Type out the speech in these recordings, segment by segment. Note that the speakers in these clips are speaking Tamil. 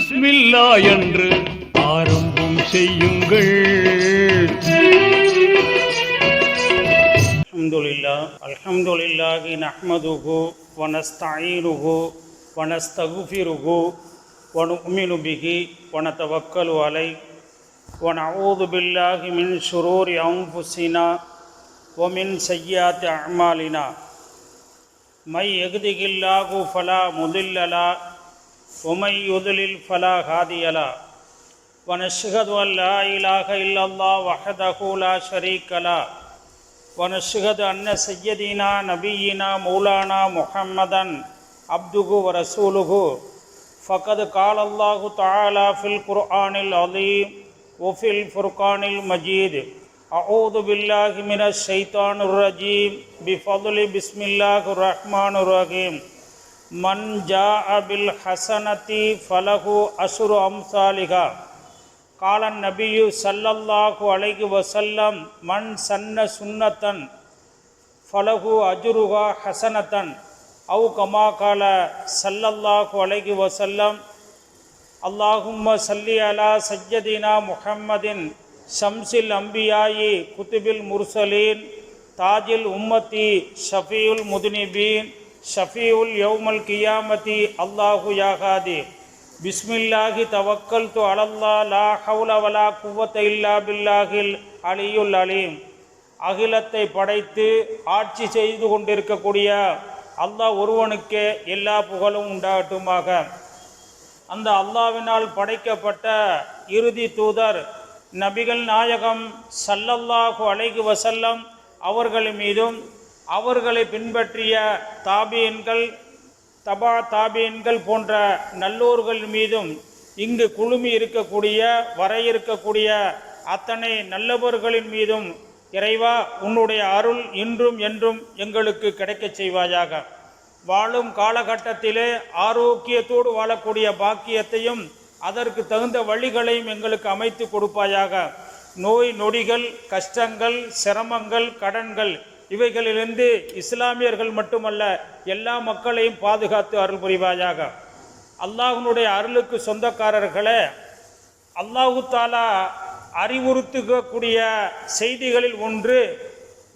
பிஸ்மில்லா என்று ஆரம்பம் செய்யுங்கள். அல்ஹம்துலில்லாஹி நஹ்மதுஹு வ நஸ்தஈனுஹு வ நஸ்தக்ஃபிருஹு வ நு'மினு பிஹி வ நதவக்கலு அலைஹி வ நஊது பில்லாஹி மின் ஷுரூரி அன்ஃபுஸினா வ மின் ஸய்யிஆத்தி அஅமாலினா மை யஹ்திஹில்லாஹு ஃபலா முதில்ல லஹு வ மை யுத்லில் ஃபலா ஹாதிய லஹு வ நஷ்ஹது அன் லா இலாஹா இல்லல்லாஹு வஹ்தஹு லா ஷரீக லஹு வ நஷ்ஹது அன்ன சய்யதினா நபியினா மௌலானா முஹம்மதன் அப்துஹு வ ரசூலுஹு ஃபகத் கால அல்லாஹு தஆலா ஃபில் குர்ஆனில் அஸீம் வ ஃபில் ஃபுர்கானில் மஜீத் அஊது பில்லாஹி மினஷ் ஷைத்தானிர் ரஜீம் பிஃபضل பிஸ்மில்லாஹிர் ரஹ்மானிர் ரஹீம் மன் ஜாஅ பில் ஹஸனதி ஃபலஹு அஷ்ரு அம்சாலிஹா காலன் நபியு ஸல்லல்லாஹு அலைஹி வஸல்லம் மன் சன்ன சுன்னத்தன் ஃபலஹு அஜ்ருஹா ஹஸனத்தன் அவு கமா கால ஸல்லல்லாஹு அலைஹி வஸல்லம் அல்லாஹும்ம ஸல்லி அலா சய்யதினா முஹம்மதின் ஷம்ஸில் அம்பியாயி குதுபில் முர்சலீன் தாஜில் உம்மதி ஷஃபீஉல் முதுனிபீன் ஷஃபீஉல் யௌமல் கியாமதி அல்லாஹு யா ஹாதி பிஸ்மில்லாஹி தவக்கல்து அலல்லாஹ் லா ஹவுல வலா குவத்த இல்லா பில்லாஹில் அலியுல் அலீம். அகிலத்தை படைத்து ஆட்சி செய்து கொண்டிருக்கக்கூடிய அல்லாஹ் ஒருவனுக்கே எல்லா புகழும் உண்டாகட்டுமாக. அந்த அல்லாஹ்வினால் படைக்கப்பட்ட இறுதி தூதர் நபிகள் நாயகம் ஸல்லல்லாஹு அலைஹி வஸல்லம் அவர்கள் மீதும் அவர்களை பின்பற்றிய தாபீன்கள் தபா தாபீன்கள் போன்ற நல்லோர்கள் மீதும் இங்கு குழுமி இருக்கக்கூடிய வர இருக்கக்கூடிய அத்தனை நல்லவர்களின் மீதும் இறைவா உன்னுடைய அருள் இன்றும் என்றும் எங்களுக்கு கிடைக்கச் செய்வாயாக. வாழும் காலகட்டத்திலே ஆரோக்கியத்தோடு வாழக்கூடிய பாக்கியத்தையும் அதற்கு தகுந்த வழிகளையும் எங்களுக்கு அமைத்து கொடுப்பாயாக. நோய் நொடிகள் கஷ்டங்கள் சிரமங்கள் கடன்கள் இவைகளிலிருந்து இஸ்லாமியர்கள் மட்டுமல்ல எல்லா மக்களையும் பாதுகாத்து அருள் புரிவாயாக. அல்லாஹ்வுடைய அருளுக்கு சொந்தக்காரர்களே, அல்லாஹு தாலா அறிவுறுத்தக்கூடிய செய்திகளில் ஒன்று,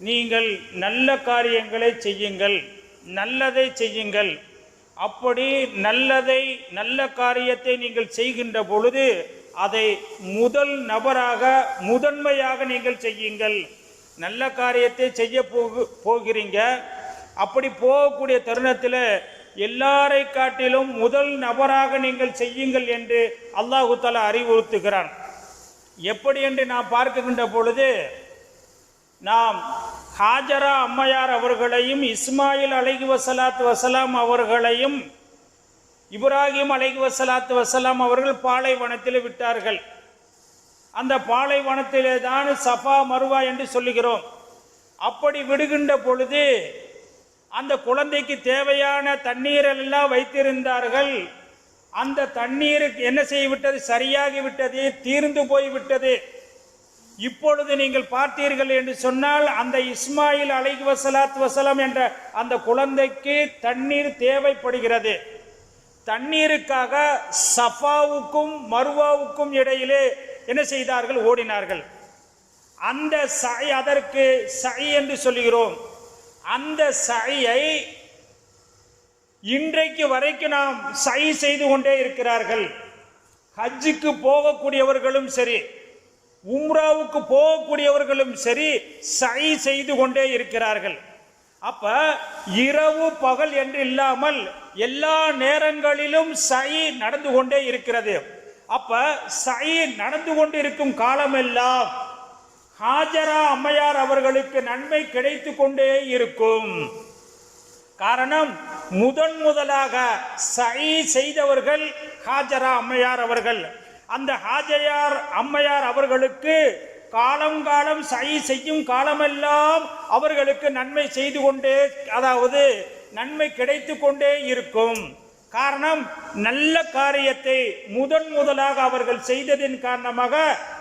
நீங்கள் நல்ல காரியங்களை செய்யுங்கள், நல்லதை செய்யுங்கள். அப்படி நல்ல காரியத்தை நீங்கள் செய்கின்ற பொழுது அதை முதல் நபராக முதன்மையாக நீங்கள் செய்யுங்கள். நல்ல காரியத்தை செய்ய போகிறீங்க. அப்படி போகக்கூடிய தருணத்தில் எல்லாரை காட்டிலும் முதல் நபராக நீங்கள் செய்யுங்கள் என்று அல்லாஹு தஆலா அறிவுறுத்துகிறான். எப்படி என்று நாம் பார்க்கின்ற பொழுது, நாம் ஹாஜரா அம்மையார் அவர்களையும் இஸ்மாயில் அலைஹி வஸலாத்து வஸலாம் அவர்களையும் இப்ராஹிம் அலைஹி வஸலாத்து வஸலாம் அவர்கள் பாலைவனத்தில் விட்டார்கள். அந்த பாலைவனத்திலே தான் சஃபா மருவா என்று சொல்லுகிறோம். அப்படி விடுகின்ற பொழுது அந்த குழந்தைக்கு தேவையான தண்ணீரெல்லாம் வைத்திருந்தார்கள். அந்த தண்ணீர் என்ன செய்துவிட்டது? சரியாகி விட்டது, தீர்ந்து போய்விட்டது. இப்பொழுது நீங்கள் பார்த்தீர்கள் என்று சொன்னால், அந்த இஸ்மாயில் அலைஹி வஸலாத்து வஸலாம் என்ற அந்த குழந்தைக்கு தண்ணீர் தேவைப்படுகிறது. தண்ணீருக்காக சஃபாவுக்கும் மருவாவுக்கும் இடையிலே என்ன செய்தார்கள்? ஓடினார்கள். அந்த சை, அதற்கு சை என்று சொல்லுகிறோம். அந்த சையை இன்றைக்கு வரைக்கும் நாம் சை செய்து கொண்டே இருக்கிறார்கள். ஹஜ்ஜுக்கு போகக்கூடியவர்களும் சரி, உம்ராவுக்கு போகக்கூடியவர்களும் சரி, சை செய்து கொண்டே இருக்கிறார்கள். அப்ப இரவு பகல் என்று இல்லாமல் எல்லா நேரங்களிலும் சை நடந்து கொண்டே இருக்கிறது. அப்ப சை நடந்து கொண்டு இருக்கும் காலமெல்லாம் ஹாஜரா அம்மையார் அவர்களுக்கு நன்மை கிடைத்து கொண்டே இருக்கும். காரணம், முதலாக சை செய்தவர்கள் ஹாஜரா அம்மையார் அவர்கள். அந்த ஹாஜயார் அம்மையார் அவர்களுக்கு காலம் சை செய்யும் காலமெல்லாம் அவர்களுக்கு நன்மை செய்து கொண்டே, அதாவது நன்மை கிடைத்து கொண்டே இருக்கும். காரணம், நல்ல காரியத்தை முதலாக அவர்கள் செய்ததின் காரணமாக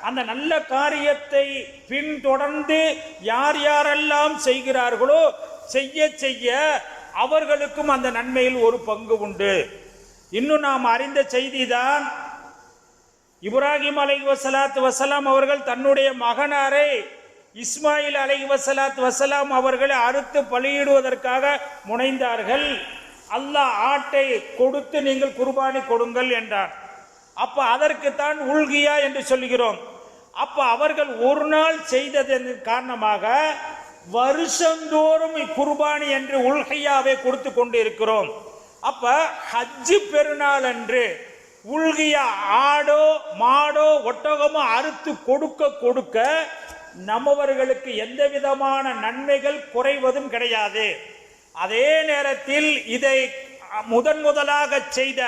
அந்த நல்ல காரியத்தை பின்தொடர்ந்து யார் யாரெல்லாம் செய்கிறார்களோ செய்ய அவர்களுக்கும் அந்த நன்மையில் ஒரு பங்கு உண்டு. இன்னும் நாம் அறிந்த செய்திதான், இப்ராஹிம் அலைஹிஸ்ஸலாத்து வஸலாம் அவர்கள் தன்னுடைய மகனாரை இஸ்மாயில் அலைஹிஸ்ஸலாத்து வஸலாம் அவர்களை அறுத்து பலியிடுவதற்காக முனைந்தார்கள். அல்லாஹ் ஆட்டை கொடுத்து நீங்கள் குர்பானி கொடுங்கள் என்றார். அப்ப அதற்குத்தான் உல்கியா என்று சொல்கிறோம். அப்ப அவர்கள் ஒரு நாள் செய்ததன் காரணமாக வருஷந்தோறும் குர்பானி என்று உல்கியாவை கொடுத்து கொண்டு இருக்கிறோம். அப்ப ஹஜ்ஜு பெருநாள் அன்று உல்கியா ஆடோ மாடோ ஒட்டகமோ அறுத்து கொடுக்க கொடுக்க நம்மவர்களுக்கு எந்த விதமான நன்மைகள் குறைவதும் கிடையாது. அதே நேரத்தில் இதை முதலாக செய்த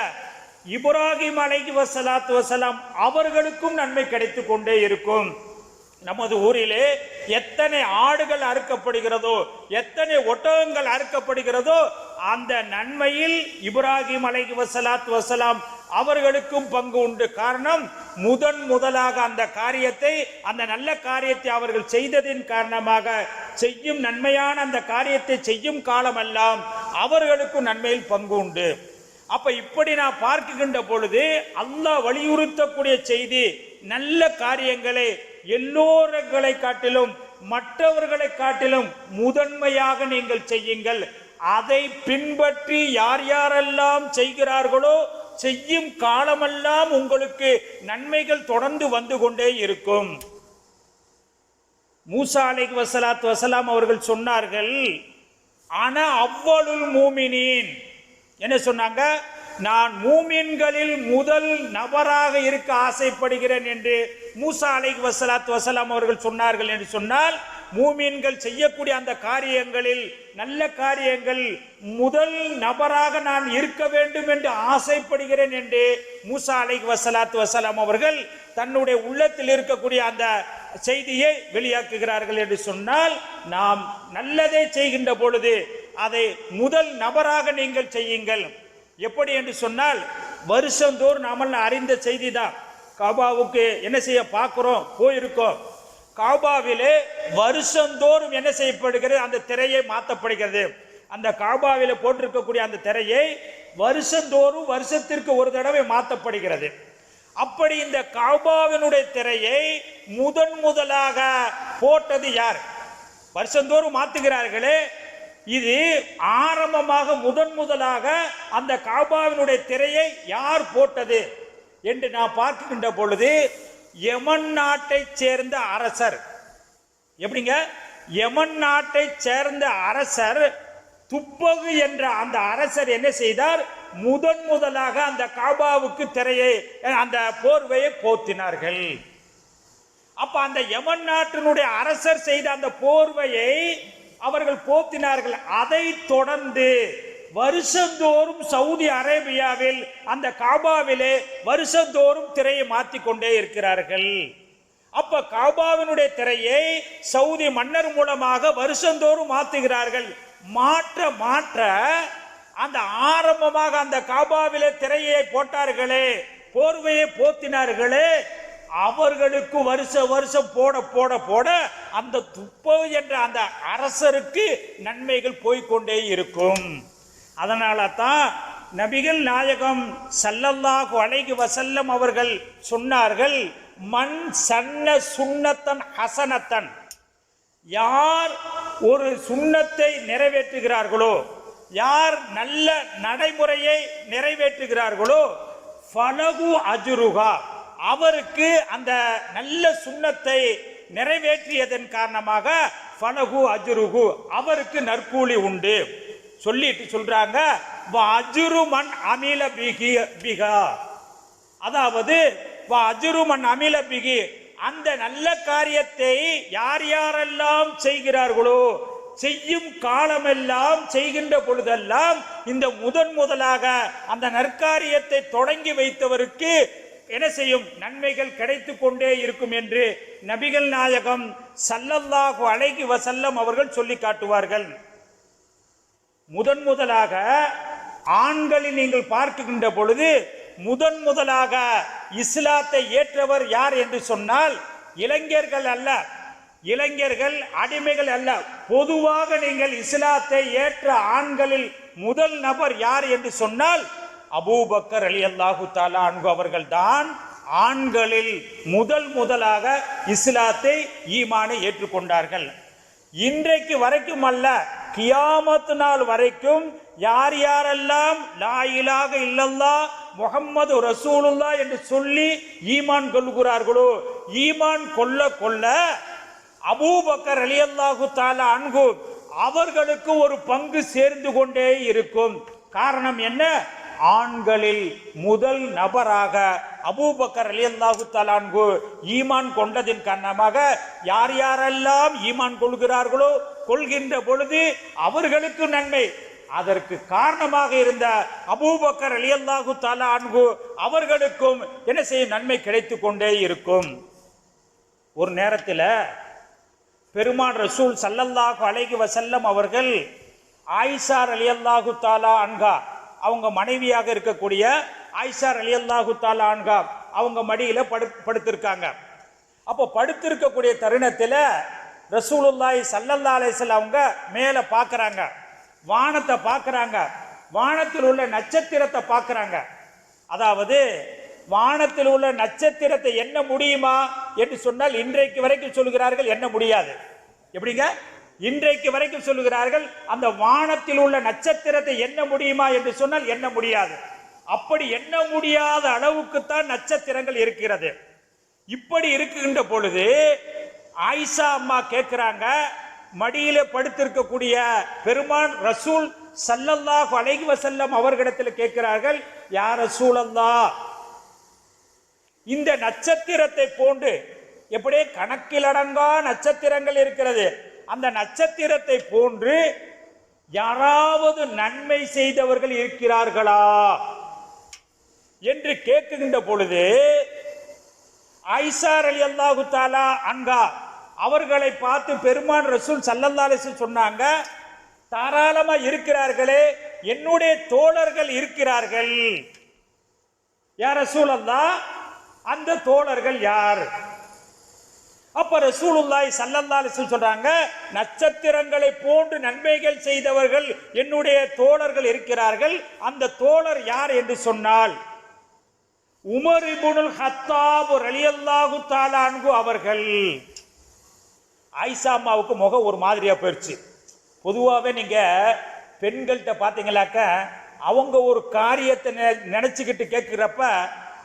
இப்ராஹிம் அலைஹிஸ்ஸலாத்து வஸலாம் அவர்களுக்கும் நன்மை கிடைத்துக் கொண்டே இருக்கும். நமது ஊரிலே எத்தனை ஆடுகள் அறுக்கப்படுகிறதோ, எத்தனை ஒட்டகங்கள் அறுக்கப்படுகிறதோ, அந்த நன்மையில் இப்ராஹிம் அலைஹிஸ்ஸலாத்து வஸலாம் அவர்களுக்கும் பங்கு உண்டு. காரணம், முதலாக அந்த காரியத்தை, அந்த நல்ல காரியத்தை அவர்கள் செய்ததின் காரணமாக செய்யும் நன்மையான அந்த காரியத்தை செய்யும் காலமெல்லாம் அவர்களுக்கும் நன்மையில் பங்கு உண்டு. அப்ப இப்படி நான் பார்க்கின்ற பொழுது அல்லாஹ் வலியுறுத்தக்கூடிய செய்தி, நல்ல காரியங்களை எல்லோர்களை காட்டிலும் மற்றவர்களை காட்டிலும் முதன்மையாக நீங்கள் செய்யுங்கள். அதை பின்பற்றி யார் யாரெல்லாம் செய்கிறார்களோ செய்யும் காலமெல்லாம் உங்களுக்கு நன்மைகள் தொடர்ந்து வந்து கொண்டே இருக்கும். மூசா அலைஹிஸ்ஸலாத்து வஸலாம் அவர்கள் சொன்னார்கள், ஆனா அவ்வளுல் மூமினீன், என்ன சொன்னாங்க? நான் மூமின்களில் முதல் நபராக இருக்க ஆசைப்படுகிறேன் என்று மூசா அலைஹிஸ்ஸலாத்து வஸலாம் அவர்கள் சொன்னார்கள். என்று சொன்னால் மூமின்கள் செய்யக்கூடிய அந்த காரியங்களில், நல்ல காரியங்கள், முதல் நபராக நான் இருக்க வேண்டும் என்று ஆசைப்படுகிறேன் என்று மூசா அலைஹிஸ்ஸலாத்து வஸலாம் அவர்கள் தன்னுடைய உள்ளத்தில் இருக்கக்கூடிய அந்த செய்தியை வெளியாக்குகிறார்கள். என்று சொன்னால் நாம் நல்லதை செய்கின்ற பொழுது அதை முதல் நபராக நீங்கள் செய்யுங்கள். எப்படி என்று சொன்னால், வருஷந்தோறும் நாம அறிந்த செய்தி தான். காபாவுக்கு என்ன செய்ய பார்க்கிறோம், போயிருக்கோம். காபாவிலே வருஷந்தோறும் என்ன செய்யப்படுகிறது, அந்த திரையை மாற்றப்படுகிறது. அந்த காபாவிலே போட்டிருக்கக்கூடிய அந்த திரையை வருஷந்தோறும் வருஷத்திற்கு ஒரு தடவை மாற்றப்படுகிறது. அப்படி இந்த காபாவினுடைய திரையை முதலாக போட்டது யார்? வருஷந்தோறும் மாற்றுகிறார்களே, இது ஆரம்பமாக முதலாக அந்த காபாவினுடைய திரையை யார் போட்டது என்று நான் பார்க்கின்ற பொழுது, யமன் நாட்டை சேர்ந்த அரசர். எப்படிங்க? யமன் நாட்டை சேர்ந்த அரசர் துப்பகு என்ற அந்த அரசர் என்ன செய்தார்? முதலாக அந்த காபாவுக்கு திரையை, அந்த போர்வையை போத்தினார்கள். அப்ப அந்த யமன் நாட்டினுடைய அரசர் செய்த அந்த போர்வையை அவர்கள் போத்தினார்கள். அதை தொடர்ந்து வருஷந்தோறும் சவுதி அரேபியாவில் அந்த காபாவிலே வருஷந்தோறும் திரையை மாற்றிக்கொண்டே இருக்கிறார்கள். அப்ப காபாவினுடைய திரையை சவுதி மன்னர் மூலமாக வருஷந்தோறும் மாற்றுகிறார்கள். மாற்ற அந்த ஆரம்பமாக அந்த காபாவிலே திரையை போட்டார்களே, போர்வையை போத்தினார்களே, அவர்களுக்கு வருஷம் போட அந்த துப்ப என்ற அந்த அரசருக்கு நன்மைகள் போய்கொண்டே இருக்கும். அதனால தான் நபிகள் நாயகம் ஸல்லல்லாஹு அலைஹி வஸல்லம் அவர்கள் சொன்னார்கள், மன் சன்ன சுன்னத்தன் ஹசனத்தன், யார் ஒரு சுன்னத்தை நிறைவேற்றுகிறார்களோ, யார் நல்ல நடைமுறையை நிறைவேற்றுகிறார்களோ, ஃபலகு அஜ்ருஹா, அவருக்கு அந்த நல்ல சுன்னத்தை நிறைவேற்றியதன் காரணமாக ஃபலகு அஜ்ருஹு, அவருக்கு நற்கூலி உண்டு. சொல்லிட்டு சொல்றாங்க, அஜ்ரு மன் அமில பிஹா, அதாவது அஜ்ரு மன் அமில பிஹி, அந்த நல்ல காரியத்தை யார் யாரெல்லாம் செய்கிறார்களோ, செய்யும் காலமெல்லாம், செய்கின்ற பொழுதெல்லாம் இந்த முதலாக அந்த நற்காரியத்தை தொடங்கி வைத்தவருக்கு என்ன செய்யும்? நன்மைகள் கிடைத்து கொண்டே இருக்கும் என்று நபிகள் நாயகம் ஸல்லல்லாஹு அலைஹி வஸல்லம் அவர்கள் சொல்லி காட்டுவார்கள். முதலாக ஆண்களில் நீங்கள் பார்க்கின்ற பொழுது முதலாக இஸ்லாத்தை ஏற்றவர் யார் என்று சொன்னால் இளைஞர்கள் அல்ல, இளைஞர்கள் அடிமைகள் அல்ல. பொதுவாக நீங்கள் இஸ்லாத்தை ஏற்ற ஆண்களில் முதல் நபர் யார் என்று சொன்னால் அபூபக்கர் ரலியல்லாஹு தஆலா அன்ஹு அவர்கள் தான் ஆண்களில் முதலாக இஸ்லாத்தை ஈமானை ஏற்றுக்கொண்டார்கள். இன்றைக்கு வரைக்கும் அல்ல, கியாமத் நாள் வரைக்கும் யார் யாரெல்லாம் லா இலாஹ இல்லல்லாஹ் முஹம்மது ரசூலுல்லாஹ் என்று சொல்லி ஈமான் கொள்கிறார்களோ, ஈமான் கொள்ள அபூபக்கர் ரலியல்லாஹு தஆலா அன்ஹு அவர்களுக்கு ஒரு பங்கு சேர்ந்து கொண்டே இருக்கும். காரணம் என்ன? ஆண்களில் முதல் நபராக அபூபக்கர் ரலியல்லாஹு தஆலா அன்ஹு ஈமான் கொண்டதின் காரணமாக யார் யாரெல்லாம் ஈமான் கொள்கிறார்களோ, கொள்கின்ற பொழுது அவர்களுக்கு நன்மை. அதற்கு காரணமாக இருந்த அபூபக்கர் ரலியல்லாஹு தஆலா அன்ஹு அவர்களுக்கும் என்ன செய்ய நன்மை கிடைத்து கொண்டே இருக்கும். ஒரு நேரத்தில் பெருமான் ரசூல் ஸல்லல்லாஹு அலைஹி வஸல்லம் அவர்கள் ஆயிஷா ரலியல்லாஹு தஆலா அன்ஹா, அவங்க மனைவியாக இருக்கக்கூடிய ஆயிஷா ரலியல்லாஹு தஆலா அன்ஹா அவங்க மடியில படுத்திருக்காங்க. அப்போ படுத்திருக்கக்கூடிய தருணத்தில் ரசூலுல்லாஹி ஸல்லல்லாஹு அலைஹி வஸல்லம் அவங்க மேலே பார்க்குறாங்க, வானத்தை பார்க்குறாங்க, வானத்தில் உள்ள நட்சத்திரத்தை பார்க்குறாங்க. அதாவது வானத்தில் உள்ள நட்சத்திரத்தை எண்ண முடியுமா என்று சொன்னால் இன்றைக்கு வரைக்கும் சொல்லுகிறார்கள் எண்ண முடியாது. எப்படிங்க? இன்றைக்கு வரைக்கும் சொல்லுகிறார்கள் அந்த வானத்தில் உள்ள நட்சத்திரத்தை எண்ண முடியுமா என்று சொன்னால் எண்ண முடியாது. அப்படி எண்ண முடியாத அளவுக்கு தான் நட்சத்திரங்கள் இருக்கிறது. இப்படி இருக்கின்ற பொழுது ஆயிஷா அம்மா கேட்கிறாங்க, மடியில படுத்திருக்கக்கூடிய பெருமான் ரசூல் ஸல்லல்லாஹு அலைஹி வஸல்லம் அவர்களிடத்தில் கேட்கிறார்கள், யா ரசூலல்லாஹ், இந்த நட்சத்திரத்தை போன்று எப்படியே கணக்கிலடங்கா நட்சத்திரங்கள் இருக்கிறது, அந்த நட்சத்திரத்தை போன்று யாராவது நன்மை செய்தவர்கள் இருக்கிறார்களா என்று கேட்கின்ற பொழுது ஆயிஷா ரலியல்லாஹு தஆலா அன்ஹா அவர்களை பார்த்து பெருமான் ரசூல் ஸல்லல்லாஹு அலைஹி வஸல்லம் சொன்னாங்க, தாராளமா இருக்கிறார்களே, என்னுடைய தோழர்கள் இருக்கிறார்கள். யா ரசூலல்லாஹ், அந்த தோழர்கள் யார்? அப்ப ரசூலுல்லாஹி ஸல்லல்லாஹு அலைஹி வஸல்லம் சொல்றாங்க, நட்சத்திரங்களை போன்று நன்மைகள் செய்தவர்கள் என்னுடைய தோழர்கள் இருக்கிறார்கள். அந்த தோழர் யார் என்று சொன்னால் உமர் இப்னுல் ஹத்தாப் ரலியல்லாஹு தஆலா அன்ஹு அவர்கள். ஆயிஷா அம்மாவுக்கு முகம் ஒரு மாதிரியா போயிடுச்சு. பொதுவாகவே நீங்க பெண்கள்கிட்ட பார்த்தீங்களாக்க அவங்க ஒரு காரியத்தை நினைச்சுக்கிட்டு கேட்கிறப்ப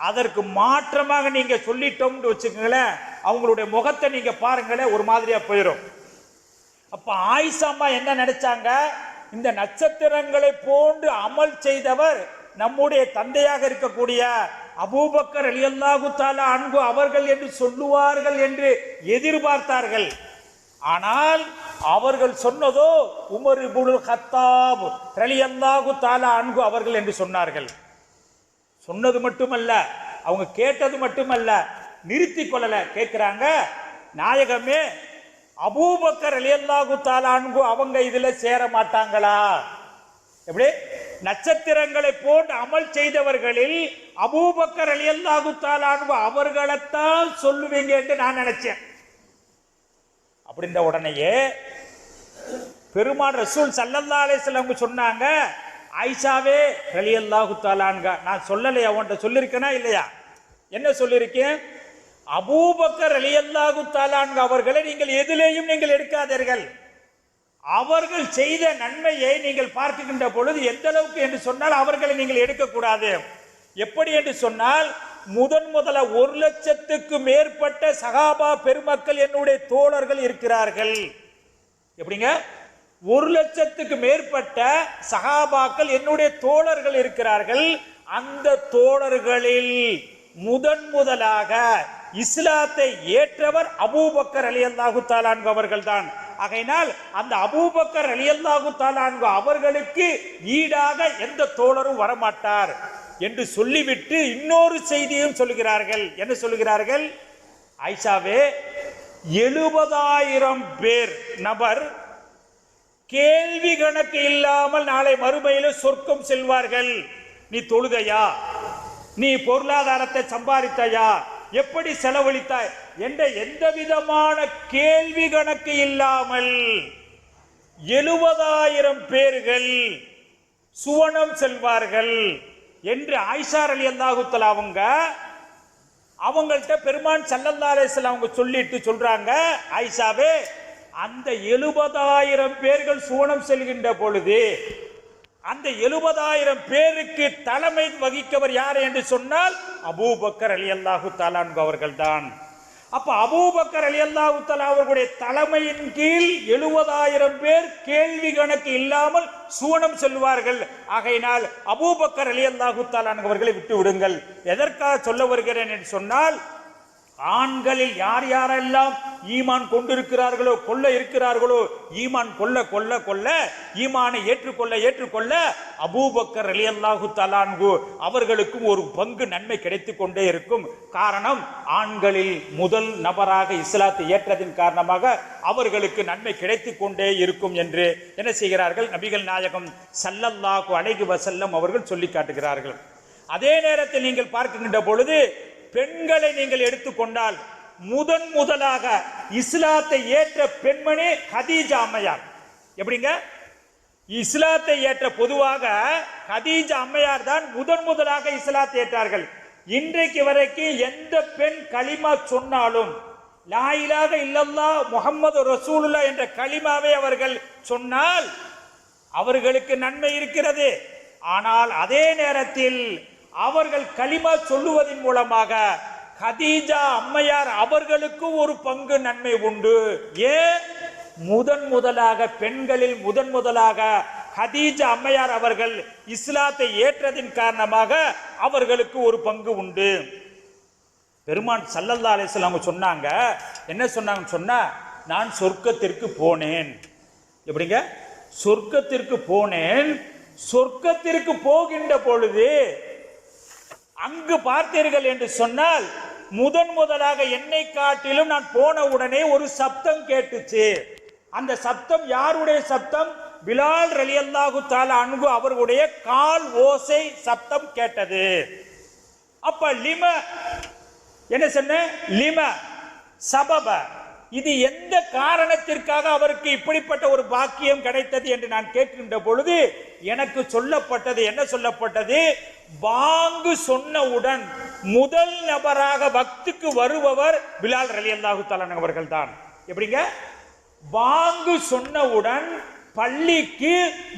அதற்கு மாற்றமாக நீங்க சொல்லிட்டோம்னு வச்சுக்கோங்களேன், அவங்களுடைய முகத்தை நீங்க பாருங்களேன், ஒரு மாதிரியா போயிடும். அப்ப ஆயிஷா அம்மா என்ன நினைச்சாங்க, இந்த நட்சத்திரங்களை போன்று அமல் செய்தவர் நம்முடைய தந்தையாக இருக்கக்கூடிய அபூபக்கர் ரலியல்லாஹு தஆலா அன்ஹு அவர்கள் என்று சொல்லுவார்கள் என்று எதிர்பார்த்தார்கள். ஆனால் அவர்கள் சொன்னதோ உமர் இப்னுல் ஹத்தாப் ரலியல்லாஹு தஆலா அன்ஹு அவர்கள் என்று சொன்னார்கள். சொன்னது மட்டுமல்ல, அவங்க கேட்டது மட்டுமல்ல, நிறுத்தி கொள்ளல, கேட்கிறாங்க, நாயகமே, அபூபக்கர் ரலியல்லாஹு தஆலா அன்ஹு அவங்க இதுல சேர மாட்டாங்களா? எப்படி? நட்சத்திரங்களை போன்று அமல் செய்தவர்களில் அபூபக்கர் ரலியல்லாஹு தஆலா அன்ஹு அவர்களைத்தான் சொல்லுவீங்க என்று நான் நினைச்சேன். அப்படின்ற உடனேயே பெருமான் ரசூல் ஸல்லல்லாஹு அலைஹி வஸல்லம் சொன்னாங்க, ஆயிஷாவே ரலியல்லாஹு தஆலா அன்ஹா, நான் சொல்லலையா, உன்கிட்ட சொல்லியிருக்கேனா இல்லையா? என்ன சொல்லியிருக்கேன்? அபூபக்கர் ரலியல்லாஹு தஆலா அன்ஹு அவர்களை நீங்கள் எதிலேயும் நீங்கள் எடுக்காதீர்கள். அவர்கள் செய்த நன்மையை நீங்கள் பார்க்கின்ற பொழுது எந்த அளவுக்கு என்று சொன்னால் அவர்களை நீங்கள் எடுக்கக்கூடாது. எப்படி என்று சொன்னால் முதல்ல 1,00,000க்கு மேற்பட்ட சஹாபா பெருமக்கள் என்னுடைய தோழர்கள் இருக்கிறார்கள். எப்படிங்க? 1,00,000க்கு மேற்பட்ட சஹாபாக்கள் என்னுடைய தோழர்கள் இருக்கிறார்கள். அந்த தோழர்களில் முதலாக இஸ்லாத்தை ஏற்றவர் அபூபக்கர் ரலியல்லாஹு தஆலா அன்ஹு அவர்கள் தான். ஆகையினால் அந்த அபூபக்கர் ரலியல்லாஹு தஆலா அன்ஹு அவர்களுக்கு ஈடாக எந்த தோழரும் வரமாட்டார் என்று சொல்லிவிட்டு இன்னொரு செய்தியும் சொல்கிறார்கள். என்ன சொல்கிறார்கள்? ஆயிஷாவே, 70,000 பேர் நபர் கேள்வி கணக்கு இல்லாமல் நாளை மறுமையில சொர்க்கம் செல்வார்கள். நீ தொழுதையா, நீ பொருளாதாரத்தை சம்பாதித்தாயா, எப்படி செலவழித்தாய் என்ற எந்த விதமான கேள்வி கணக்கு இல்லாமல் 70,000 பேர்கள் சுவனம் செல்வார்கள் என்று ஆயிஷா ரலியல்லாஹு தஆலா அவங்க அவங்கள்ட்ட பெருமான் ஸல்லல்லாஹு அலைஹி வஸல்லம் அவங்க சொல்லிட்டு சொல்றாங்க, ஆயிஷாவே அந்த 70,000 பேர்கள் சுவனம் செல்கின்ற பொழுது அந்த 70,000 பேருக்கு தலைமை வகிக்கவர் யார் என்று சொன்னால் அபூபக்கர் ரலியல்லாஹு தஆலா அன்ஹு அவர்கள்தான். அப்ப அபூபக்கர் ரலியல்லாஹு தஆலா அவர்களுடைய தலைமையின் கீழ் 70,000 பேர் கேள்வி கணக்கு இல்லாமல் சுவனம் செல்வார்கள். ஆகையினால் அபூபக்கர் ரலியல்லாஹு தஆலா அன்ஹு அவர்களை விட்டு விடுங்கள். எதற்காக சொல்ல வருகிறேன் என்று சொன்னால், ஆண்களில் யார் யாரெல்லாம் ஈமான் கொண்டிருக்கிறார்களோ கொள்ள இருக்கிறார்களோ, ஈமான் கொள்ள கொள்ள கொள்ள ஈமானை ஏற்றுக்கொள்ள அபூபக்கர் ரலியல்லாஹு தஆலா அன்ஹு அவர்களுக்கும் ஒரு பங்கு நன்மை கிடைத்துக் கொண்டே இருக்கும். காரணம், ஆண்களில் முதல் நபராக இஸ்லாத்தை ஏற்றதின் காரணமாக அவர்களுக்கு நன்மை கிடைத்துக் கொண்டே இருக்கும் என்று என்ன செய்கிறார்கள், நபிகள் நாயகம் ஸல்லல்லாஹு அலைஹி வஸல்லம் அவர்கள் சொல்லி காட்டுகிறார்கள். அதே நேரத்தில் நீங்கள் பார்க்கின்ற பொழுது பெண்களை நீங்கள் எடுத்துக்கொண்டால் முதலாக இஸ்லாத்தை ஏற்ற பெண்மணி கதீஜா அம்மையார். எப்படிங்க? இஸ்லாத்தை ஏற்ற பொதுவாக கதீஜா அம்மையார் தான் முதலாக இஸ்லாத்தை ஏற்றார்கள். இன்றைக்கு வரைக்கும் எந்த பெண் கலிமா சொன்னாலும், லா இலாஹ இல்லல்லாஹ் முஹம்மது ரசூலுல்லாஹ் என்ற கலிமாவை அவர்கள் சொன்னால் அவர்களுக்கு நன்மை இருக்கிறது. ஆனால் அதே நேரத்தில் அவர்கள் கலிமா சொல்லுவதன் மூலமாக கதீஜா அம்மையார் அவர்களுக்கு ஒரு பங்கு நன்மை உண்டு. ஏன்? முதலாக பெண்களில் முதலாக கதீஜா அம்மையார் அவர்கள் இஸ்லாத்தை ஏற்றதின் காரணமாக அவர்களுக்கு ஒரு பங்கு உண்டு. பெருமான் ஸல்லல்லாஹு அலைஹி வஸல்லம் சொன்னாங்க, என்ன சொன்னாங்கன்னு சொன்னா, நான் சொர்க்கத்திற்கு போனேன். எப்படிங்க? சொர்க்கத்திற்கு போனேன். சொர்க்கத்திற்கு போகின்ற பொழுது அங்கு பார்த்தீர்கள் என்று சொன்னால் முதலாக என்னை காட்டிலும் நான் போன உடனே ஒரு சப்தம் கேட்டுச்சு. அந்த சப்தம் யாருடைய சப்தம்? பிலால் ரலியல்லாஹு தஆலா அன்ஹு அவர்களுடைய கால் ஓசை சப்தம் கேட்டது. அப்ப லிம என்ன சொன்ன? லிம சபப, இது எந்த காரணத்திற்காக அவருக்கு இப்படிப்பட்ட ஒரு பாக்கியம் கிடைத்தது என்று நான் கேட்கின்ற பொழுது எனக்கு சொல்லப்பட்டது, என்ன சொல்லப்பட்டது? பாங்கு சொன்னவுடன் முதல் நபராக வக்துக்கு வருபவர் பிலால் ரலியல்லாஹு தஆலா அவர்கள் தான். எப்படிங்க? பாங்கு சொன்னவுடன் பள்ளிக்கு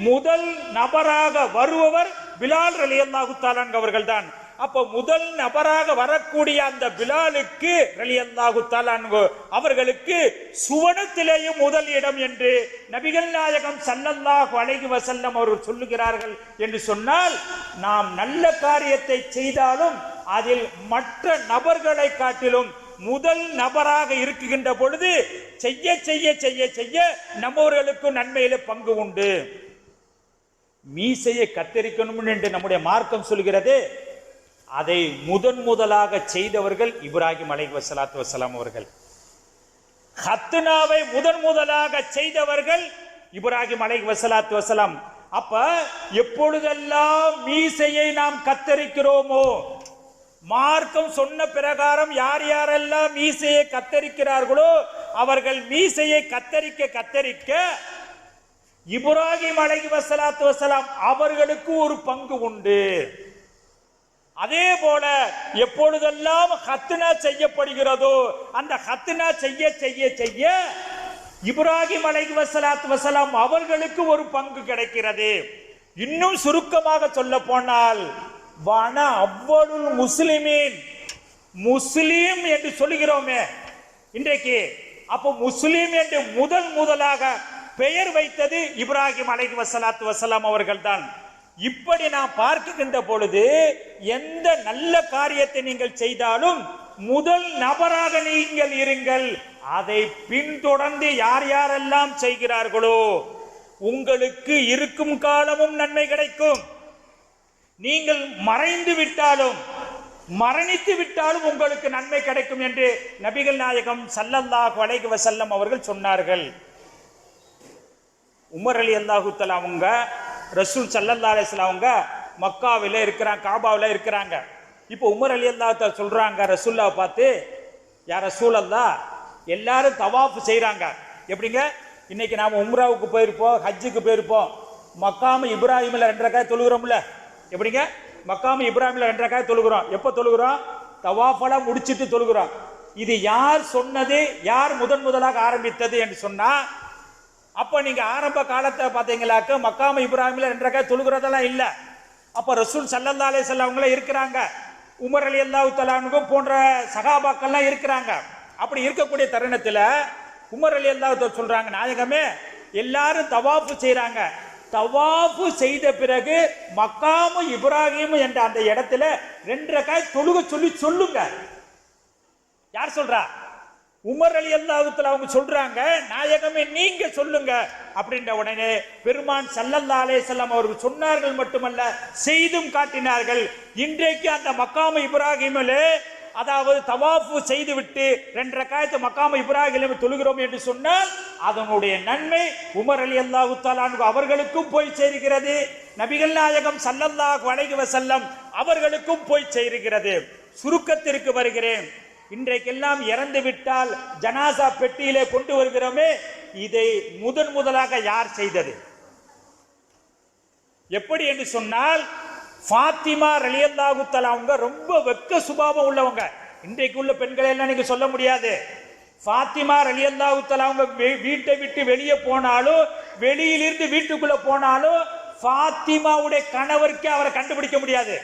முதல் நபராக வருபவர் பிலால் ரலியல்லாஹு தஆலா அவர்கள் தான். அப்ப முதல் நபராக வரக்கூடிய அந்த பிலாலுக்கு ரலியல்லாஹு தஆலா அன்ஹு அவர்களுக்கு சுவனத்திலேயும் முதல் இடம் என்று நபிகள் நாயகம் ஸல்லல்லாஹு அலைஹி வஸல்லம் அவர்கள் சொல்லுகிறார்கள். என்று சொன்னால், நாம் நல்ல காரியத்தை செய்தாலும் அதில் மற்ற நபர்களை காட்டிலும் முதல் நபராக இருக்குகின்ற பொழுது செய்ய செய்ய செய்ய செய்ய நம்மவர்களுக்கு நன்மையில பங்கு உண்டு. மீசையை கத்தரிக்கணும் என்று நம்முடைய மார்க்கம் சொல்கிறது. அதை முதலாக செய்தவர்கள் இப்ராஹிம் அலைஹிஸ்ஸலாத்து வஸ்ஸலாம் அவர்கள். ஹத்னாவை முதலாக செய்தவர்கள் இப்ராஹிம் அலைஹிஸ்ஸலாத்து வஸ்ஸலாம். அப்ப எப்பொழுதெல்லாம் மீசையை நாம் கத்தரிக்கிறோமோ, மார்க்கம் சொன்ன பிரகாரம் யார் யாரெல்லாம் மீசையை கத்தரிக்கிறார்களோ அவர்கள் மீசையை கத்தரிக்க கத்தரிக்க இப்ராஹிம் அலைஹிஸ்ஸலாத்து வஸ்ஸலாம் அவர்களுக்கு ஒரு பங்கு உண்டு. அதே போல எப்பொழுதெல்லாம் ஹத்னா செய்யப்படுகிறதோ அந்த ஹத்னா செய்ய செய்ய செய்ய இப்ராஹிம் அலைஹிஸ்ஸலாத்து வஸ்ஸலாம் அவர்களுக்கு ஒரு பங்கு கிடைக்கிறது. இன்னும் சுருக்கமாக சொல்ல போனால், வன அவ்வளுல் முஸ்லிமீன், முஸ்லிம் என்று சொல்லுகிறோமே இன்றைக்கு, அப்போ முஸ்லிம் என்று முதலாக பெயர் வைத்தது இப்ராஹிம் அலைஹிஸ்ஸலாத்து வஸ்ஸலாம் அவர்கள் தான். இப்படி நாம் பார்க்கின்ற பொழுது எந்த நல்ல காரியத்தை நீங்கள் செய்தாலும் முதல் நபராக நீங்கள் இருங்கள். அதை பின்தொடர்ந்து யார் யாரெல்லாம் செய்கிறார்களோ உங்களுக்கு இருக்கும் காலமும் நன்மை கிடைக்கும். நீங்கள் மறைந்து விட்டாலும் மரணித்து விட்டாலும் உங்களுக்கு நன்மை கிடைக்கும் என்று நபிகள் நாயகம் ஸல்லல்லாஹு அலைஹி வஸல்லம் அவர்கள் சொன்னார்கள். உமர் ரலியல்லாஹு தஆலா அவங்க ரசூல் ஸல்லல்லாஹு அலைஹி வஸல்லம் அவங்க மக்காவில் இருக்கிறாங்க, காபாவில் இருக்கிறாங்க. இப்போ உமர் ரலியல்லாஹு தஆலா சொல்றாங்க ரசூலுல்லாஹ் பார்த்து, யா ரசூலல்லாஹ், எல்லாரும் தவாஃப் செய்றாங்க. எப்படிங்க? இன்னைக்கு நாம உம்ராவுக்கு போயிருப்போம், ஹஜ்ஜுக்கு போயிருப்போம், மக்காம இப்ராஹிமில் 2 ரக்காத் தொழுகிறோம்ல. எப்படிங்க? மக்காம இப்ராஹிமில் 2 ரக்காத் தொழுகிறோம். எப்போ தொழுகிறோம்? தவாஃபெல்லாம் முடிச்சிட்டு தொழுகிறோம். இது யார் சொன்னது, யார் முதலாக ஆரம்பித்தது என்று சொன்னா, அப்ப நீங்க ஆரம்ப காலத்தை பாத்தீங்களாக்க மக்காம இப்ராஹிம்ல 2 ரக்காத் தொழுகிறதெல்லாம் இல்ல. அப்ப ரசூல் ஸல்லல்லாஹு அலைஹி வஸல்லம் அவங்களே இருக்கிறாங்க, உமர் ரலியல்லாஹு தஆலா அன்ஹு போன்ற சஹாபாக்கள்லாம் இருக்கிறாங்க. அப்படி இருக்கக்கூடிய தருணத்துல உமர் ரலியல்லாஹு தஆலா சொல்றாங்க, நாயகமே எல்லாரும் தவாஃபு செய்றாங்க, தவாஃபு செய்த பிறகு மக்காமு இப்ராஹிம் என்ற அந்த இடத்துல 2 ரக்காத் தொழுக சொல்லுங்க. யார் சொல்றா? உமர் ரலியல்லாஹு தஆலா அவங்க சொல்றாங்க, நாயகமே நீங்க சொல்லுங்க அப்படின்ற உடனே பெருமான் ஸல்லல்லாஹு அலைஹி வஸல்லம் அவர்கள் சொன்னார்கள் மட்டுமல்ல, செய்தும் காட்டினார்கள். இன்றைக்கு அந்த மக்காமு இப்ராஹிமிலே, அதாவது தவாஃபு செய்துவிட்டு 2 ரக்காயத்து மக்காமு இப்ராஹிம் தொழுகிறோம் என்று சொன்னால் அதனுடைய நன்மை உமர் ரலியல்லாஹு தஆலா அன்ஹு அவர்களுக்கும் போய் சேருகிறது, நபிகள் நாயகம் ஸல்லல்லாஹு அலைஹி வஸல்லம் அவர்களுக்கும் போய் சேருகிறது. சுருக்கத்திற்கு வருகிறேன். இன்றைக்கெல்லாம் இறந்து விட்டால் ஜனாசா பெட்டியிலே கொண்டு வருகிறோமே, இதை முதலாக யார் செய்தது? எப்படி என்று சொன்னால், ஃபாத்திமா ரலியல்லாஹு தஆலா அவங்க ரொம்ப வெக்க சுபாவம் உள்ளவங்க. இன்றைக்கு உள்ள பெண்களை எல்லாம் நீங்க சொல்ல முடியாது. ஃபாத்திமா ரலியல்லாஹு தஆலா அவங்க வீட்டை விட்டு வெளியே போனாலும், வெளியிலிருந்து வீட்டுக்குள்ள போனாலும் ஃபாத்திமாவுடைய கணவருக்கு அவரை கண்டுபிடிக்க முடியாது.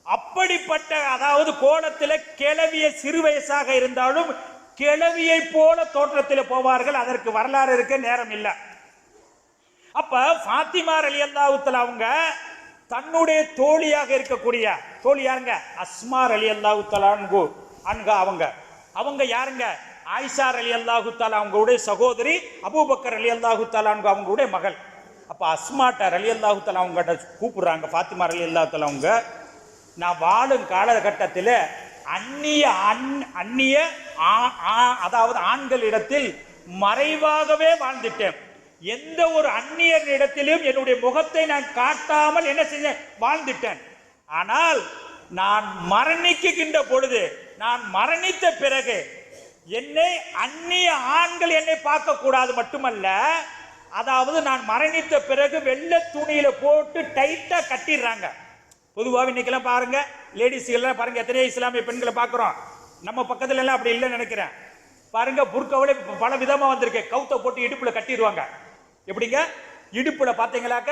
அப்படிப்பட்ட, அதாவது கோலத்தில் கிழவிய சிறு வயசாக இருந்தாலும் கிழவியை போல தோற்றத்தில் போவார்கள். அதற்கு வரலாறு இருக்க நேரம் இல்லை. அப்ப ஃபாத்திமா ரலியல்லாஹு தஆலா அவங்க தன்னுடைய தோழியாக இருக்கக்கூடிய தோழி யாருங்க? அஸ்மா ரலியல்லாஹு தஆலா அன்ஹா அவங்க யாருங்க? ஆயிஷா ரலியல்லாஹு தஆலா அவங்களுடைய சகோதரி, அபூபக்கர் ரலியல்லாஹு தஆலா அவங்களுடைய மகள். அப்ப அஸ்மாட்ட ரலியல்லாஹு தஆலா அவங்ககிட்ட கூப்பிடுறாங்க, ஃபாத்திமா ரலியல்லாஹு தஆலா அவங்க, நான் வாழும் காலகட்டத்தில் அந்நிய அதாவது ஆண்களிடத்தில் மறைவாகவே வாழ்ந்துட்டேன். எந்த ஒரு அந்நியர் இடத்திலும் என்னுடைய முகத்தை நான் காட்டாமல் என்ன செஞ்ச வாழ்ந்துட்டேன். ஆனால் நான் மரணிக்கின்ற பொழுது, நான் மரணித்த பிறகு என்னை அந்நிய ஆண்கள் என்னை பார்க்க கூடாது மட்டுமல்ல, அதாவது நான் மரணித்த பிறகு வெள்ளை துணியில போட்டு டைட்டா கட்டிடுறாங்க. பொதுவாக இன்னைக்கெல்லாம் பாருங்க, லேடிஸ் எல்லாம் பாருங்க, எத்தனையோ இஸ்லாமிய பெண்களை பார்க்குறோம். நம்ம பக்கத்துல எல்லாம் அப்படி இல்லைன்னு நினைக்கிறேன். பாருங்க, புர்காவிலே பல விதமா வந்திருக்கு. கவுத்தை போட்டு இடுப்புல கட்டிடுவாங்க. எப்படிங்க? இடுப்புல பாத்தீங்களாக்க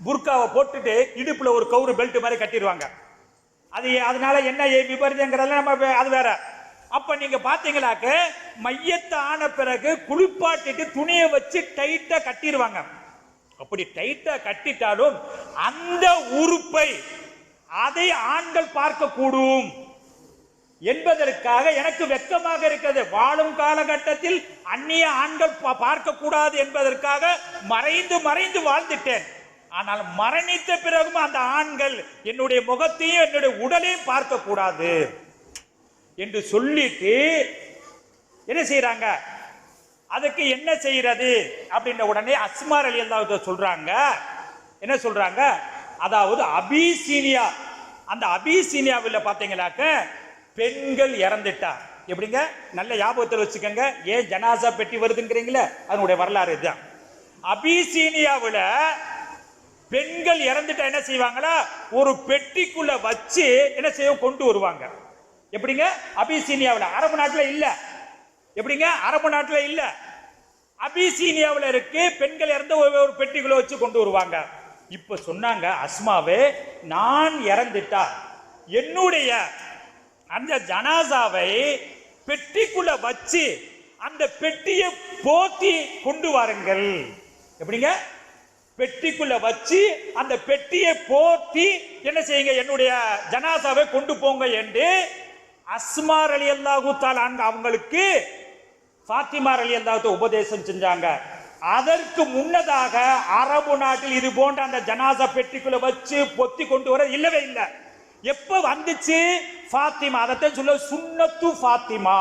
புர்காவை போட்டுட்டு இடுப்புல ஒரு கவுரு பெல்ட் மாதிரி கட்டிடுவாங்க. அதனால என்ன விபரீதங்கிறதெல்லாம் நம்ம அது வேற. அப்ப நீங்க பாத்தீங்களாக்க மையத்தை ஆன பிறகு குளிப்பாட்டிட்டு துணியை வச்சு டைட்டா கட்டிடுவாங்க. அப்படி டைட்டா கட்டிட்டாலும் அந்த உறுப்பை அதை ஆண்கள் பார்க்க கூடும் என்பதற்காக எனக்கு வெட்கமாக இருக்கிறது. வாழும் காலகட்டத்தில் அந்நிய ஆண்கள் பார்க்க கூடாது என்பதற்காக மறைந்து வாழ்ந்துட்டேன். ஆனால் மரணித்த பிறகும் அந்த ஆண்கள் என்னுடைய முகத்தையும் என்னுடைய உடலையும் பார்க்க கூடாது என்று சொல்லிட்டு என்ன செய்யறாங்க? அதுக்கு என்ன செய்யறது அப்படின்ற உடனே அஸ்மா ரலியல்லாஹு தஆலா சொல்றாங்க, என்ன சொல்றாங்க? அதாவது அபிசீனியா, அந்த அபிசீனியாவில் பாத்தீங்களாக்க பெண்கள் இறந்துட்டா எப்படிங்க? நல்ல ஞாபகத்தில் வச்சுக்கோங்க. ஏன் ஜனாசா பெட்டி வருதுங்கிறீங்களே, அதனுடைய வரலாறு இதுதான். அபிசீனியாவில் பெண்கள் இறந்துட்டா என்ன செய்வாங்களா? ஒரு பெட்டிக்குள்ள வச்சு என்ன செய்ய கொண்டு வருவாங்க. எப்படிங்க? அபிசீனியாவில், அரபு நாட்டில் இல்ல. எப்படிங்க? அரபு நாட்டில் இல்ல, அபிசீனியாவில் இருக்கு. பெண்கள் இறந்த ஒரு பெட்டிக்குள்ள வச்சு கொண்டு வருவாங்க. இப்ப சொன்னாங்க, அஸ்மாவே, நான் இறந்துட்டா என்னுடைய அந்த ஜனாசாவை பெட்டிக்குள்ள வச்சு அந்த பெட்டியை போத்தி கொண்டு வாருங்கள். எப்படிங்க? பெட்டிக்குள்ள வச்சு அந்த பெட்டியை போத்தி என்ன செய்யுங்க, என்னுடைய ஜனாசாவை கொண்டு போங்க என்று அஸ்மா ரலியல்லாஹு தஆலா அவங்களுக்கு ஃபாத்திமா ரலியல்லாஹு தஆலா உபதேசம் செஞ்சாங்க. அதற்கு முன்னதாக அரபு நாட்டில் இது போன்ற அந்த ஜனாசா பெட்டிக்குள்ள வச்சு பொத்தி கொண்டு வர இல்லவே இல்லை. எப்ப வந்துச்சு? ஃபாத்திமா. அதைத்தான் சொல்ல சுன்னத்து ஃபாத்திமா.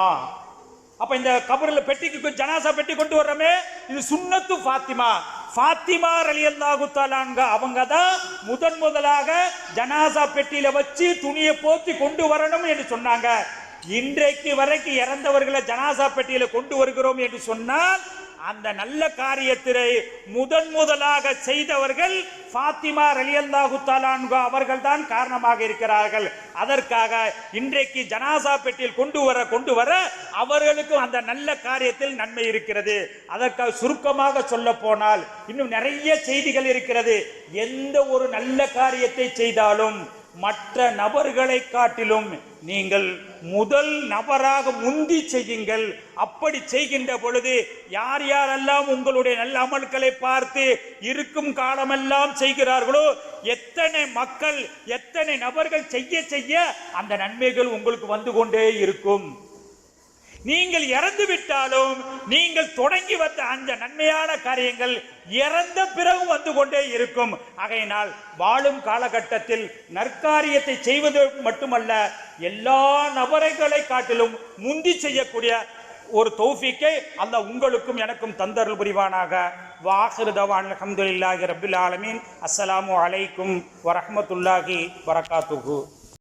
அப்ப இந்த கபரில் பெட்டிக்கு ஜனாசா பெட்டி கொண்டு வர்றமே, இது சுன்னத்து ஃபாத்திமா. ஃபாத்திமா ரலியல்லாஹு தஆலா அவங்க தான் முதலாக ஜனாசா பெட்டியில வச்சு துணியை போத்தி கொண்டு வரணும் என்று சொன்னாங்க. இன்றைக்கு வரைக்கும் இறந்தவர்களை ஜனாசா பெட்டியில கொண்டு வருகிறோம் என்று சொன்னால் அந்த நல்ல காரியத்தினை முதலாக செய்தவர்கள் ஃபாத்திமா ரலியல்லாஹு தஆலா அன்ஹா அவர்கள் தான் காரணமாக இருக்கிறார்கள். அதற்காக இன்றைக்கு ஜனாசா பெட்டியில் கொண்டு வர அவர்களுக்கும் அந்த நல்ல காரியத்தில் நன்மை இருக்கிறது. அதற்காக சுருக்கமாக சொல்ல போனால் இன்னும் நிறைய செய்திகள் இருக்கிறது. எந்த ஒரு நல்ல காரியத்தை செய்தாலும் மற்ற நபர்களை காட்டிலும் நீங்கள் முதல் நபராக முந்தி செய்யுங்கள். அப்படி செய்கின்ற பொழுது யார் யாரெல்லாம் உங்களுடைய நல்ல அமல்களை பார்த்து இருக்கும் காலமெல்லாம் செய்கிறார்களோ, எத்தனை மக்கள் எத்தனை நபர்கள் செய்ய செய்ய அந்த நன்மைகள் உங்களுக்கு வந்து கொண்டே இருக்கும். நீங்கள் இறந்து விட்டாலும் நீங்கள் தொடங்கி வந்த அந்த நன்மையான காரியங்கள் இறந்த பிறகு வந்து கொண்டே இருக்கும். ஆகையினால் வாழும் காலகட்டத்தில் நற்காரியத்தை செய்வது மட்டுமல்ல, எல்லா நபர்களை காட்டிலும் முந்தி செய்யக்கூடிய ஒரு தௌஃபீக்கை அல்லாஹ் உங்களுக்கும் எனக்கும் தந்தருள் புரிவானாக. வாஹிரு தவான் அல்ஹம்துலில்லாஹி ரப்பில் ஆலமீன். அஸ்ஸலாமு அலைக்கும் வரஹ்மத்துல்லாஹி வரகாத்துஹு.